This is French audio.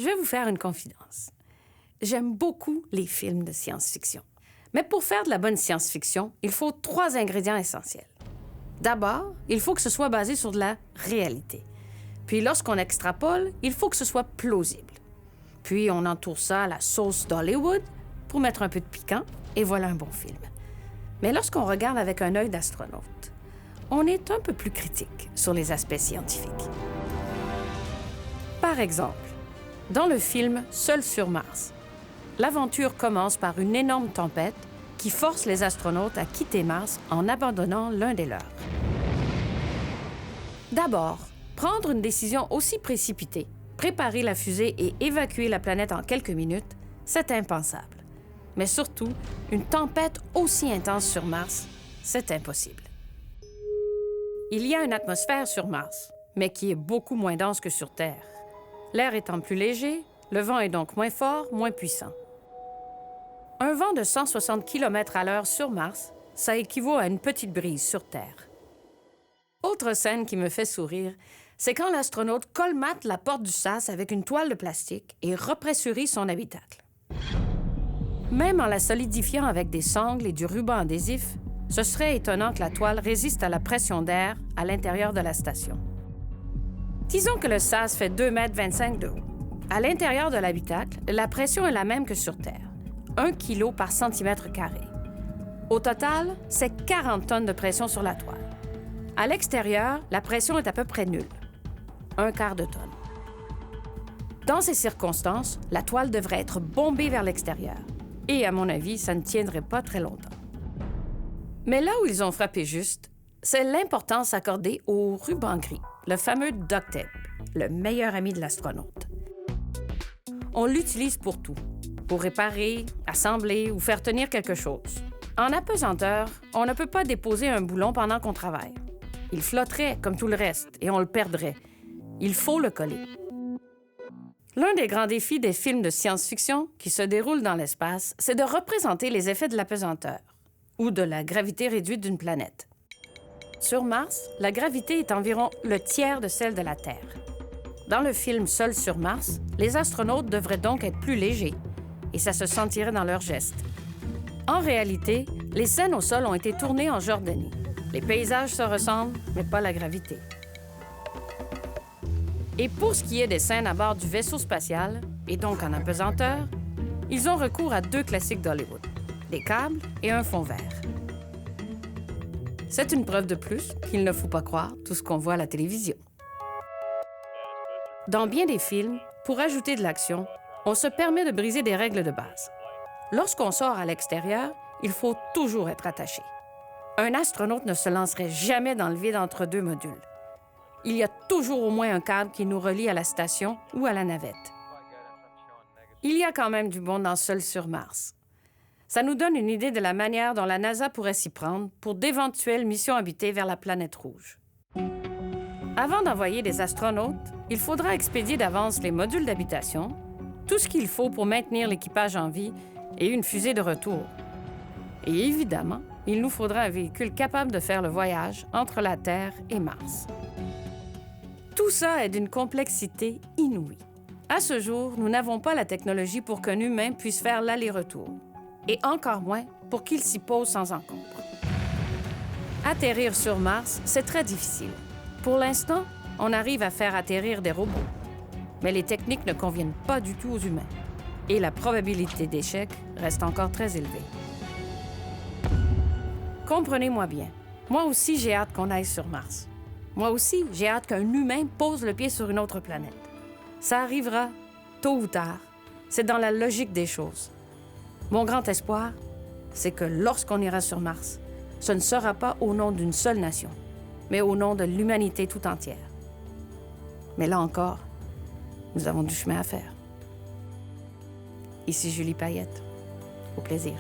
je vais vous faire une confidence. J'aime beaucoup les films de science-fiction. Mais pour faire de la bonne science-fiction, il faut 3 ingrédients essentiels. D'abord, il faut que ce soit basé sur de la réalité. Puis lorsqu'on extrapole, il faut que ce soit plausible. Puis on entoure ça à la sauce d'Hollywood pour mettre un peu de piquant, et voilà un bon film. Mais lorsqu'on regarde avec un œil d'astronaute, on est un peu plus critique sur les aspects scientifiques. Par exemple, dans le film Seul sur Mars, l'aventure commence par une énorme tempête qui force les astronautes à quitter Mars en abandonnant l'un des leurs. D'abord, prendre une décision aussi précipitée, préparer la fusée et évacuer la planète en quelques minutes, c'est impensable. Mais surtout, une tempête aussi intense sur Mars, c'est impossible. Il y a une atmosphère sur Mars, mais qui est beaucoup moins dense que sur Terre. L'air étant plus léger, le vent est donc moins fort, moins puissant. Un vent de 160 km/h sur Mars, ça équivaut à une petite brise sur Terre. Autre scène qui me fait sourire, c'est quand l'astronaute colmate la porte du sas avec une toile de plastique et repressurise son habitacle. Même en la solidifiant avec des sangles et du ruban adhésif, ce serait étonnant que la toile résiste à la pression d'air à l'intérieur de la station. Disons que le sas fait 2,25 m de haut. À l'intérieur de l'habitacle, la pression est la même que sur Terre, 1 kg par centimètre carré. Au total, c'est 40 tonnes de pression sur la toile. À l'extérieur, la pression est à peu près nulle, 1/4 de tonne. Dans ces circonstances, la toile devrait être bombée vers l'extérieur. Et à mon avis, ça ne tiendrait pas très longtemps. Mais là où ils ont frappé juste, c'est l'importance accordée au ruban gris, le fameux duct tape, le meilleur ami de l'astronaute. On l'utilise pour tout, pour réparer, assembler ou faire tenir quelque chose. En apesanteur, on ne peut pas déposer un boulon pendant qu'on travaille. Il flotterait comme tout le reste et on le perdrait. Il faut le coller. L'un des grands défis des films de science-fiction qui se déroulent dans l'espace, c'est de représenter les effets de l'apesanteur ou de la gravité réduite d'une planète. Sur Mars, la gravité est environ le tiers de celle de la Terre. Dans le film Seul sur Mars, les astronautes devraient donc être plus légers et ça se sentirait dans leurs gestes. En réalité, les scènes au sol ont été tournées en Jordanie. Les paysages se ressemblent, mais pas la gravité. Et pour ce qui est des scènes à bord du vaisseau spatial, et donc en apesanteur, ils ont recours à 2 classiques d'Hollywood, des câbles et un fond vert. C'est une preuve de plus qu'il ne faut pas croire tout ce qu'on voit à la télévision. Dans bien des films, pour ajouter de l'action, on se permet de briser des règles de base. Lorsqu'on sort à l'extérieur, il faut toujours être attaché. Un astronaute ne se lancerait jamais dans le vide entre 2 modules. Il y a toujours au moins un câble qui nous relie à la station ou à la navette. Il y a quand même du bon dans Seul sur Mars. Ça nous donne une idée de la manière dont la NASA pourrait s'y prendre pour d'éventuelles missions habitées vers la planète rouge. Avant d'envoyer des astronautes, il faudra expédier d'avance les modules d'habitation, tout ce qu'il faut pour maintenir l'équipage en vie et une fusée de retour. Et évidemment, il nous faudra un véhicule capable de faire le voyage entre la Terre et Mars. Tout ça est d'une complexité inouïe. À ce jour, nous n'avons pas la technologie pour qu'un humain puisse faire l'aller-retour, et encore moins pour qu'il s'y pose sans encombre. Atterrir sur Mars, c'est très difficile. Pour l'instant, on arrive à faire atterrir des robots, mais les techniques ne conviennent pas du tout aux humains, et la probabilité d'échec reste encore très élevée. Comprenez-moi bien, moi aussi j'ai hâte qu'on aille sur Mars. Moi aussi, j'ai hâte qu'un humain pose le pied sur une autre planète. Ça arrivera, tôt ou tard. C'est dans la logique des choses. Mon grand espoir, c'est que lorsqu'on ira sur Mars, ce ne sera pas au nom d'une seule nation, mais au nom de l'humanité tout entière. Mais là encore, nous avons du chemin à faire. Ici Julie Payette. Au plaisir.